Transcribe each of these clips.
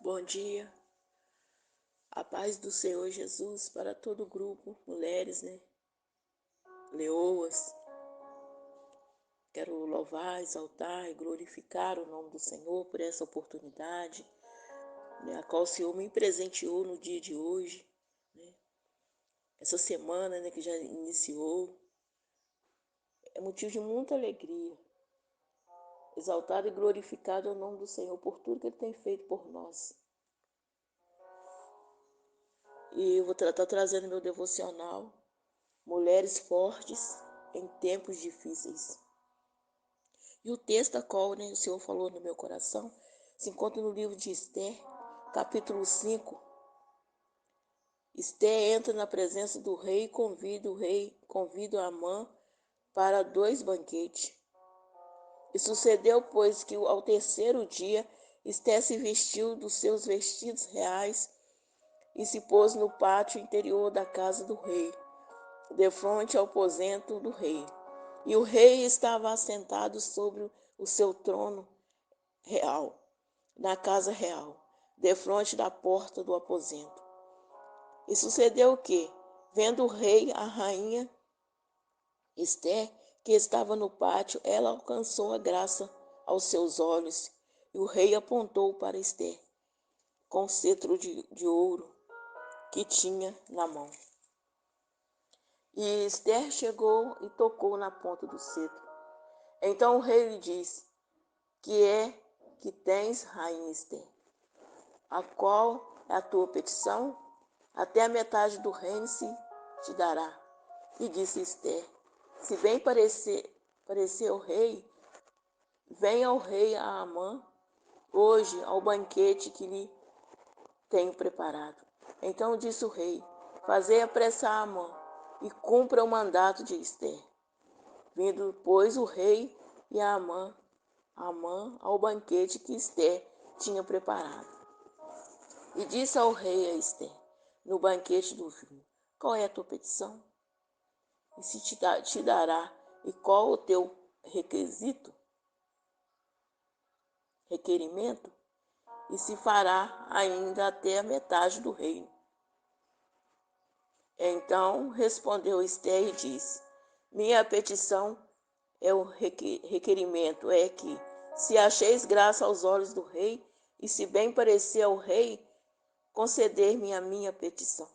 Bom dia, a paz do Senhor Jesus para todo o grupo, mulheres, leoas. Quero louvar, exaltar e glorificar o nome do Senhor por essa oportunidade, a qual o Senhor me presenteou no dia de hoje, essa semana, que já iniciou. É motivo de muita alegria, exaltado e glorificado o nome do Senhor por tudo que Ele tem feito por nós. E eu vou estar trazendo meu devocional, Mulheres Fortes em Tempos Difíceis. E o texto a qual o Senhor falou no meu coração se encontra no livro de Esther, capítulo 5. Esther entra na presença do rei e convida Amã para 2 banquetes. E sucedeu, pois, que ao terceiro dia Esther se vestiu dos seus vestidos reais e se pôs no pátio interior da casa do rei, defronte ao aposento do rei. E o rei estava assentado sobre o seu trono real, na casa real, defronte da porta do aposento. E sucedeu que, vendo o rei a rainha Esther, que estava no pátio, ela alcançou a graça aos seus olhos, e o rei apontou para Esther com o cetro de ouro que tinha na mão. E Esther chegou e tocou na ponta do cetro. Então o rei lhe disse: que é que tens, rainha Esther? A qual é a tua petição? Até a metade do reino se te dará. E disse Esther: se bem parecer ao rei, venha ao rei a Amã hoje ao banquete que lhe tenho preparado. Então disse o rei: fazei apressar Amã e cumpra o mandato de Esther. Vindo, pois, o rei e Amã ao banquete que Esther tinha preparado. E disse ao rei a Esther, no banquete do vinho: qual é a tua petição? E se te dará, e qual o teu requerimento? E se fará ainda até a metade do reino. Então respondeu Esther e disse: minha petição é o requerimento, é que, se acheis graça aos olhos do rei, e se bem parecer ao rei, conceder-me a minha petição.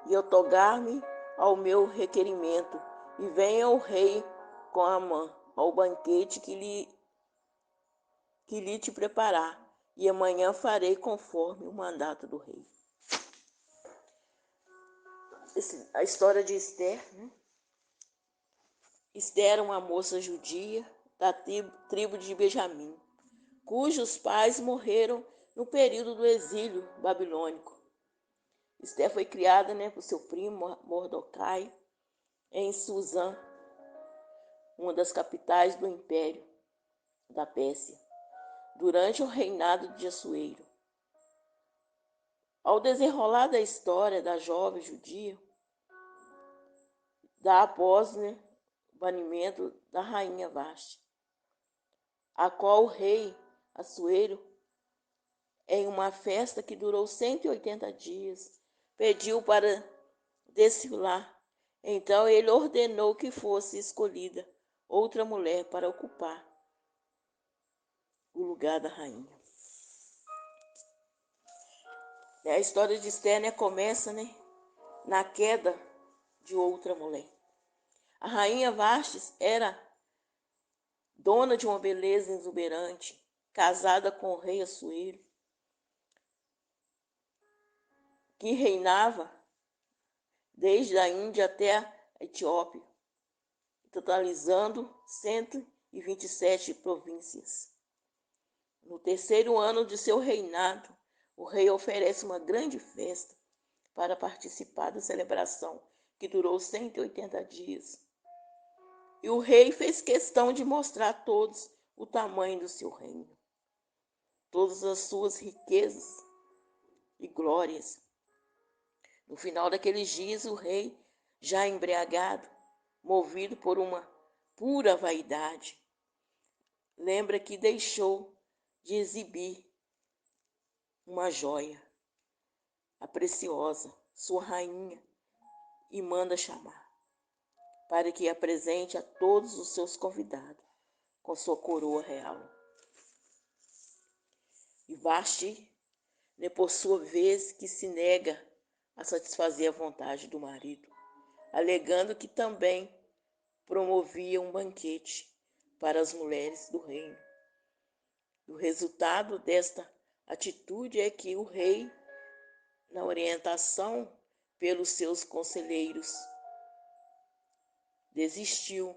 E otorgar-me ao meu requerimento, e venha o rei com Amã ao banquete que lhe te preparar, e amanhã farei conforme o mandato do rei. A história de Esther, Esther era uma moça judia da tribo de Benjamim, cujos pais morreram no período do exílio babilônico. Esther foi criada por seu primo Mordecai em Susã, uma das capitais do Império da Pérsia, durante o reinado de Assuero. Ao desenrolar da história da jovem judia, dá após o banimento da rainha Vasti, a qual o rei Assuero, em uma festa que durou 180 dias, pediu para desfilar. Então ele ordenou que fosse escolhida outra mulher para ocupar o lugar da rainha. A história de Esther começa na queda de outra mulher. A rainha Vastes era dona de uma beleza exuberante, casada com o rei Assuero, que reinava desde a Índia até a Etiópia, totalizando 127 províncias. No terceiro ano de seu reinado, o rei oferece uma grande festa para participar da celebração, que durou 180 dias. E o rei fez questão de mostrar a todos o tamanho do seu reino, todas as suas riquezas e glórias. No final daqueles dias, o rei, já embriagado, movido por uma pura vaidade, lembra que deixou de exibir uma joia, a preciosa, sua rainha, e manda chamar, para que apresente a todos os seus convidados com sua coroa real. E Vasti, né, por sua vez, que se nega a satisfazer a vontade do marido, alegando que também promovia um banquete para as mulheres do reino. O resultado desta atitude é que o rei, na orientação pelos seus conselheiros, desistiu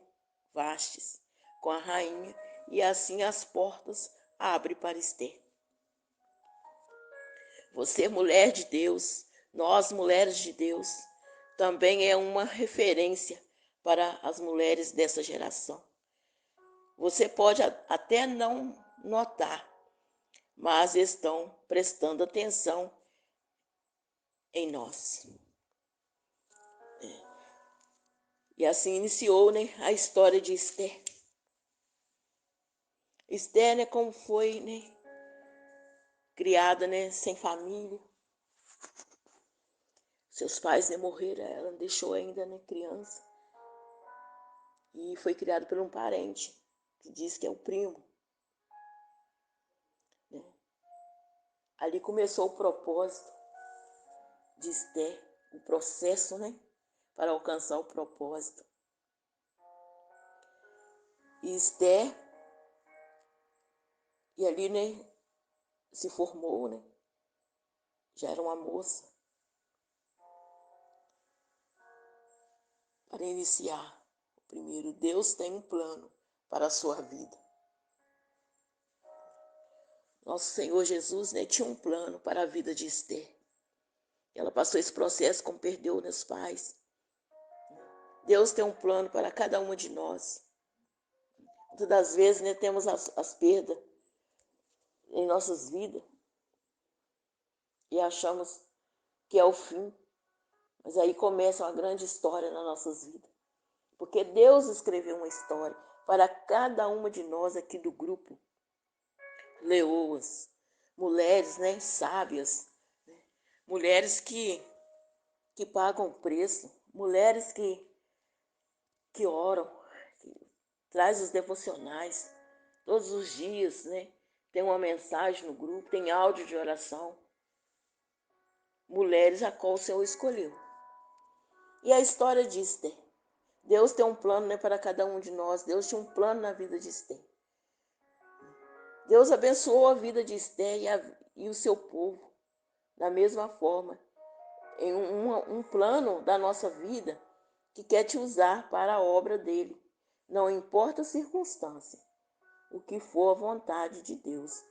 Vastes com a rainha, e assim as portas abrem para Esther. Você, mulher de Deus, nós, mulheres de Deus, também é uma referência para as mulheres dessa geração. Você pode até não notar, mas estão prestando atenção em nós. E assim iniciou, né, a história de Esther. Esther, né, como foi, né, criada, né, sem família. Seus pais, né, morreram, ela deixou ainda, né, criança. E foi criada por um parente, que diz que é o primo. Né? Ali começou o propósito de Esther, o processo, né, para alcançar o propósito. E Esther, e ali, né, se formou, né, já era uma moça, para iniciar. Primeiro, Deus tem um plano para a sua vida. Nosso Senhor Jesus, né, tinha um plano para a vida de Esther. Ela passou esse processo como perdeu os pais. Deus tem um plano para cada uma de nós. Muitas das vezes, né, temos as perdas em nossas vidas e achamos que é o fim. Mas aí começa uma grande história nas nossas vidas. Porque Deus escreveu uma história para cada uma de nós aqui do grupo. Leoas, mulheres, né, sábias, né? Mulheres que pagam o preço, mulheres que oram, que traz os devocionais todos os dias, né? Tem uma mensagem no grupo, tem áudio de oração. Mulheres a qual o Senhor escolheu. E a história de Esther. Deus tem um plano, né, para cada um de nós. Deus tinha um plano na vida de Esther. Deus abençoou a vida de Esther e o seu povo da mesma forma, em um plano da nossa vida que quer te usar para a obra dele. Não importa a circunstância, o que for a vontade de Deus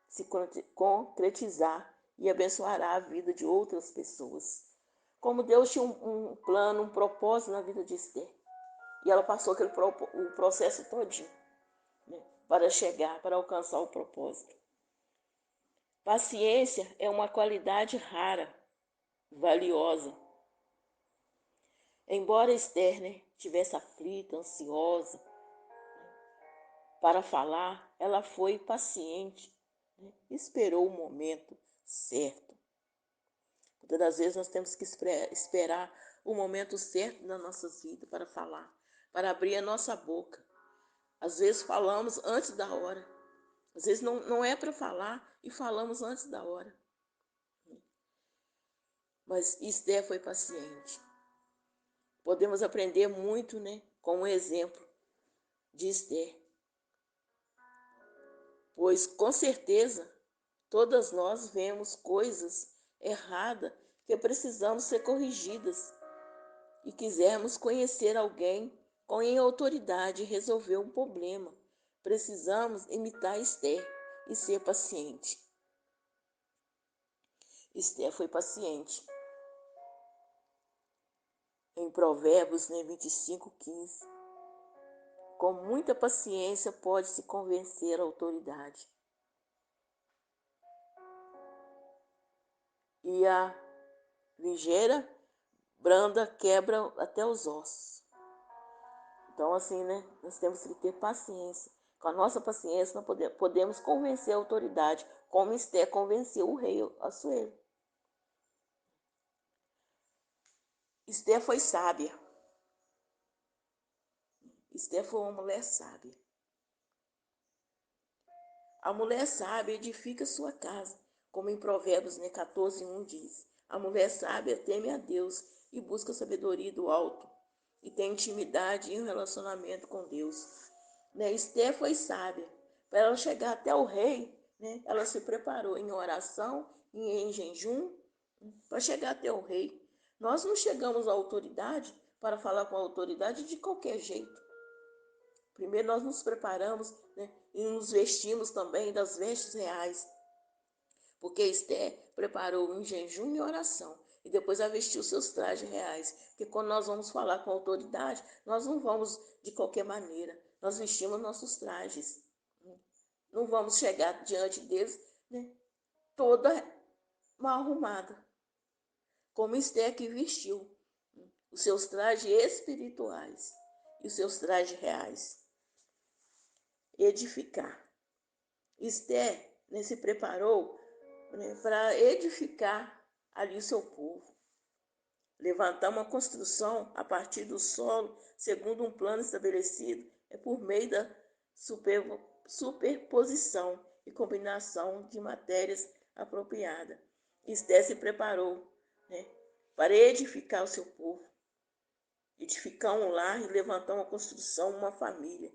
se concretizar e abençoará a vida de outras pessoas. Como Deus tinha um plano, um propósito na vida de Esther. E ela passou o processo todinho, né, para chegar, para alcançar o propósito. Paciência é uma qualidade rara, valiosa. Embora Esther, né, tivesse aflita, ansiosa para falar, ela foi paciente, né, esperou o momento certo. Muitas das vezes nós temos que esperar o momento certo na nossa vida para falar, para abrir a nossa boca. Às vezes falamos antes da hora. Às vezes não é para falar e falamos antes da hora. Mas Esther foi paciente. Podemos aprender muito, né, com o exemplo de Esther. Pois, com certeza, todas nós vemos coisas erradas que precisamos ser corrigidas e quisermos conhecer alguém com autoridade e resolver um problema. Precisamos imitar Esther e ser paciente. Esther foi paciente. Em Provérbios, né, 25:15. Com muita paciência pode-se convencer a autoridade. E a ligeira branda quebra até os ossos. Então, assim, né, nós temos que ter paciência Com a nossa paciência, nós podemos convencer a autoridade, como Esté convenceu o rei Assuero. Esté foi sábia. Esté foi uma mulher sábia. A mulher sábia edifica sua casa, como em Provérbios 14:1 diz. A mulher sábia teme a Deus e busca sabedoria do alto, e tem intimidade e um relacionamento com Deus. Esté foi sábia. Para ela chegar até o rei, ela se preparou em oração e em jejum para chegar até o rei. Nós não chegamos à autoridade para falar com a autoridade de qualquer jeito. Primeiro nós nos preparamos, e nos vestimos também das vestes reais. Porque Esté preparou em jejum e oração. E depois ela vestiu seus trajes reais. Porque quando nós vamos falar com a autoridade, nós não vamos de qualquer maneira. Nós vestimos nossos trajes. Não vamos chegar diante deles, toda mal arrumada. Como Esté que vestiu os seus trajes espirituais e os seus trajes reais. Edificar. Esté se preparou para edificar ali o seu povo. Levantar uma construção a partir do solo, segundo um plano estabelecido, é por meio da superposição e combinação de matérias apropriadas. Esté se preparou para edificar o seu povo, edificar um lar e levantar uma construção, uma família.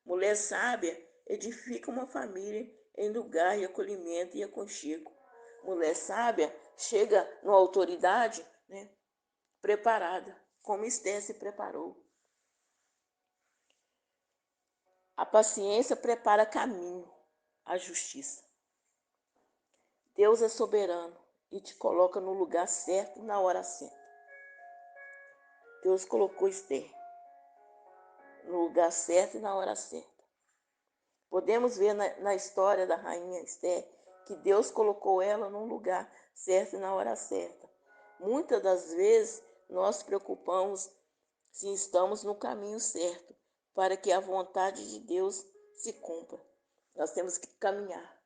Mulher sábia edifica uma família em lugar de acolhimento e aconchego. Mulher sábia chega numa autoridade, preparada, como Esté se preparou. A paciência prepara caminho à justiça. Deus é soberano e te coloca no lugar certo na hora certa. Deus colocou Esté no lugar certo e na hora certa. Podemos ver na história da rainha Esté que Deus colocou ela num lugar certo e na hora certa. Muitas das vezes nós preocupamos se estamos no caminho certo para que a vontade de Deus se cumpra. Nós temos que caminhar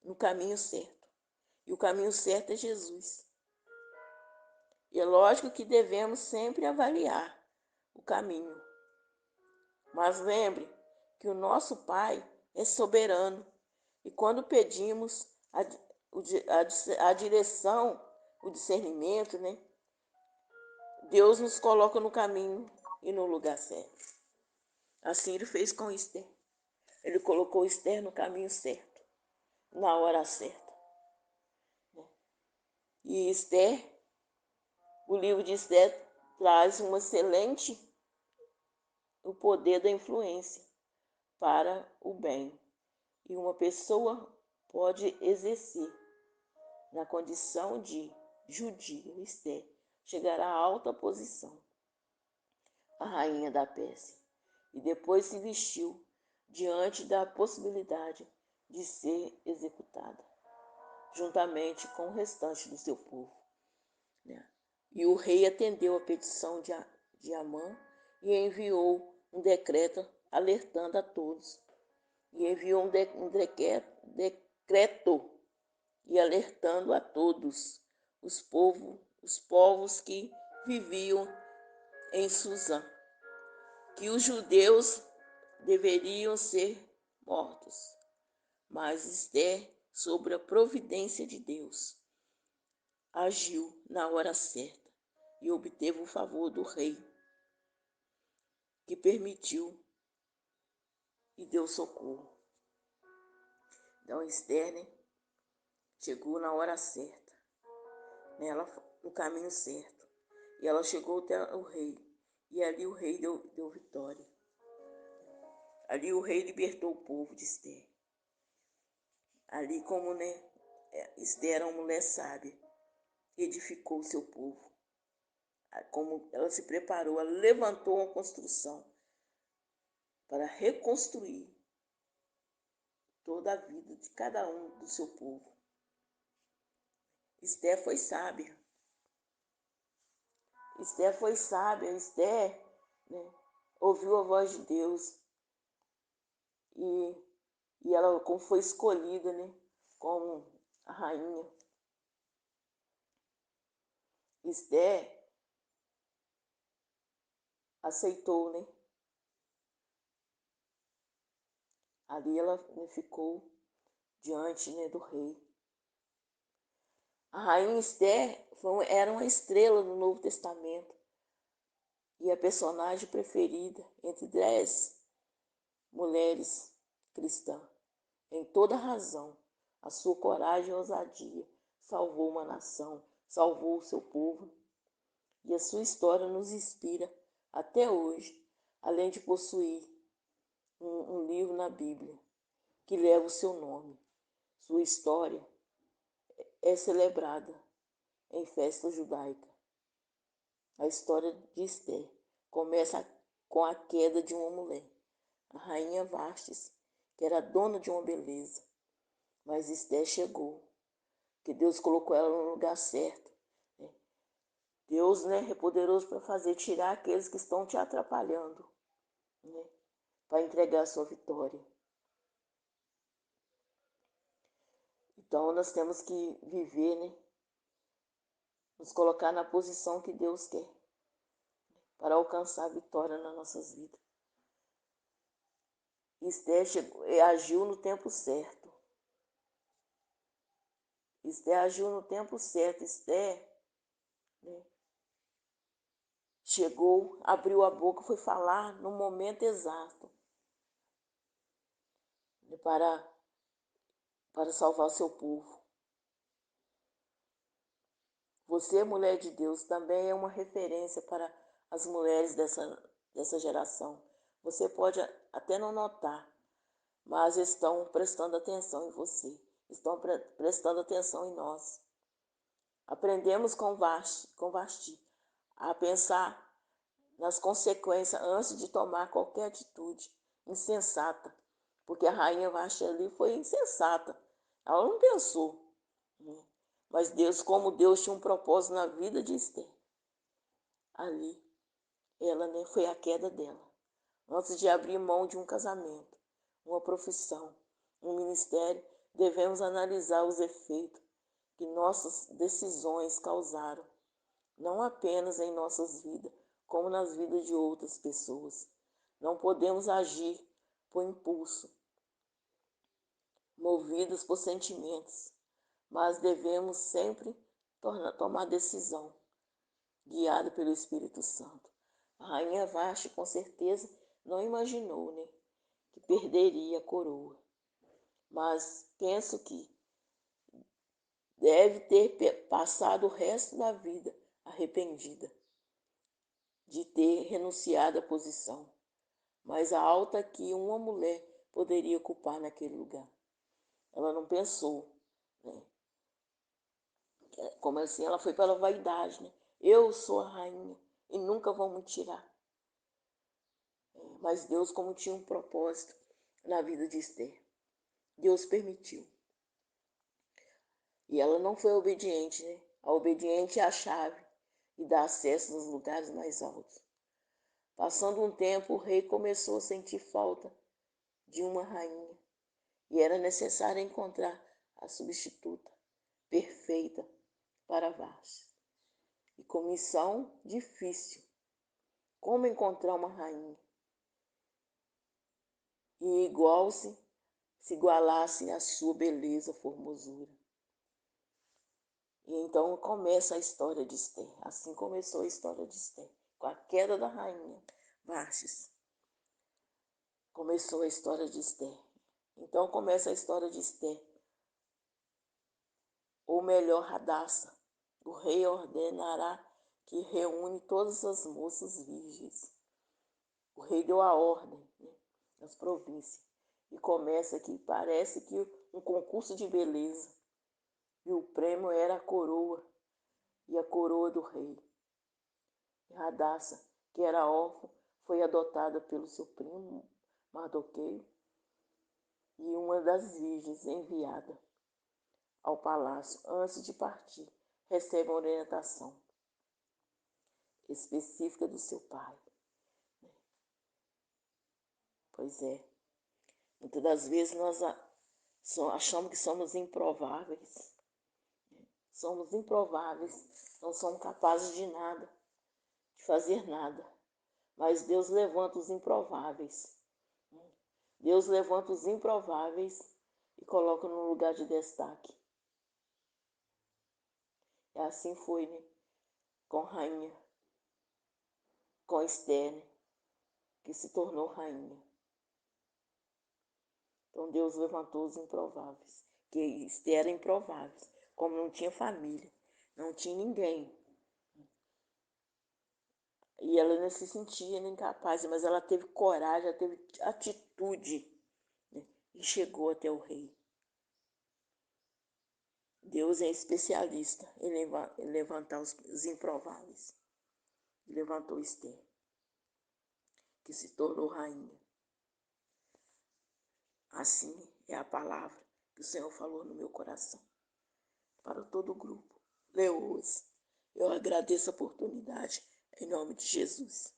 no caminho certo. E o caminho certo é Jesus. E é lógico que devemos sempre avaliar o caminho. Mas lembre que o nosso Pai é soberano. E quando pedimos a direção, o discernimento, Deus nos coloca no caminho e no lugar certo. Assim ele fez com Esté. Ele colocou Esté no caminho certo, na hora certa. E Esté, o livro de Esté traz um excelente o poder da influência para o bem. E uma pessoa pode exercer na condição de judia, Esté, chegará a alta posição, a rainha da Pérsia, e depois se vestiu diante da possibilidade de ser executada, juntamente com o restante do seu povo. E o rei atendeu a petição de Amã e enviou um decreto alertando a todos. E enviou um decreto e alertando a todos os povos que viviam em Susã, que os judeus deveriam ser mortos. Mas Esté, sobre a providência de Deus, agiu na hora certa e obteve o favor do rei, que permitiu e deu socorro. Então Esté chegou na hora certa, ela no caminho certo, e ela chegou até o rei, e ali o rei deu vitória. Ali o rei libertou o povo de Esté. Ali como Esté era uma mulher sábia, edificou o seu povo. Como ela se preparou, ela levantou uma construção para reconstruir toda a vida de cada um do seu povo. Esté foi sábia. Esté foi sábia. Esté ouviu a voz de Deus. e ela como foi escolhida, né, como a rainha. Esther aceitou, né? Ali ela, né, ficou diante, né, do rei. A rainha Esther era uma estrela no Novo Testamento e a personagem preferida entre 10 mulheres cristãs. Em toda razão, a sua coragem e ousadia salvou uma nação, salvou o seu povo, e a sua história nos inspira até hoje, além de possuir um livro na Bíblia que leva o seu nome. Sua história é celebrada em festa judaica. A história de Esther começa com a queda de uma mulher, a rainha Vastes, que era dona de uma beleza. Mas Esther chegou, que Deus colocou ela no lugar certo. Né? Deus, né, é poderoso para fazer tirar aqueles que estão te atrapalhando, né, para entregar a sua vitória. Então nós temos que viver, né, nos colocar na posição que Deus quer, para alcançar a vitória nas nossas vidas. Esther agiu no tempo certo. Esther agiu no tempo certo. Esther, né, chegou, abriu a boca, foi falar no momento exato, né, para salvar o seu povo. Você, mulher de Deus, também é uma referência para as mulheres dessa geração. Você pode até não notar, mas estão prestando atenção em você, estão prestando atenção em nós. Aprendemos com Vasti a pensar nas consequências antes de tomar qualquer atitude insensata, porque a rainha Vasti ali foi insensata, ela não pensou, né? Mas Deus, como Deus tinha um propósito na vida de Esther, ali, ela, né, foi a queda dela. Antes de abrir mão de um casamento, uma profissão, um ministério, devemos analisar os efeitos que nossas decisões causaram, não apenas em nossas vidas, como nas vidas de outras pessoas. Não podemos agir por impulso, movidos por sentimentos, mas devemos sempre tomar decisão, guiada pelo Espírito Santo. A rainha Vasti, com certeza, não imaginou, né, que perderia a coroa, mas penso que deve ter passado o resto da vida arrependida de ter renunciado à posição, mas a alta que uma mulher poderia ocupar naquele lugar. Ela não pensou, né? Como assim? Ela foi pela vaidade, né? Eu sou a rainha e nunca vão me tirar. Mas Deus, como tinha um propósito na vida de Esther, Deus permitiu. E ela não foi obediente, né? A obediente é a chave e dá acesso aos lugares mais altos. Passando um tempo, o rei começou a sentir falta de uma rainha e era necessário encontrar a substituta perfeita para Vasti. E com missão difícil, como encontrar uma rainha e se igualasse à sua beleza, formosura. E então começa a história de Esther. Assim começou a história de Esther, com a queda da rainha Vastes. Começou a história de Esther. Então começa a história de Esther. Ou melhor, Radassa. O rei ordenará que reúne todas as moças virgens. O rei deu a ordem, né, nas províncias. E começa aqui, parece que um concurso de beleza. E o prêmio era a coroa. E a coroa do rei. E Radassa, que era órfã, foi adotada pelo seu primo Mardoqueu e uma das virgens enviada ao palácio antes de partir recebe uma orientação específica do seu pai. Pois é, Muitas das vezes nós achamos que somos improváveis. Somos improváveis, não somos capazes de nada, de fazer nada. Mas Deus levanta os improváveis. Deus levanta os improváveis e coloca no lugar de destaque. E assim foi, né? Com rainha, com Esther, né? Que se tornou rainha. Então Deus levantou os improváveis, que Esther era improvável, como não tinha família, não tinha ninguém. E ela não se sentia nem capaz, mas ela teve coragem, ela teve atitude, né? E chegou até o rei. Deus é especialista em levantar os improváveis. E levantou Esther, que se tornou rainha. Assim é a palavra que o Senhor falou no meu coração, para todo o grupo. Leoas, eu agradeço a oportunidade, em nome de Jesus.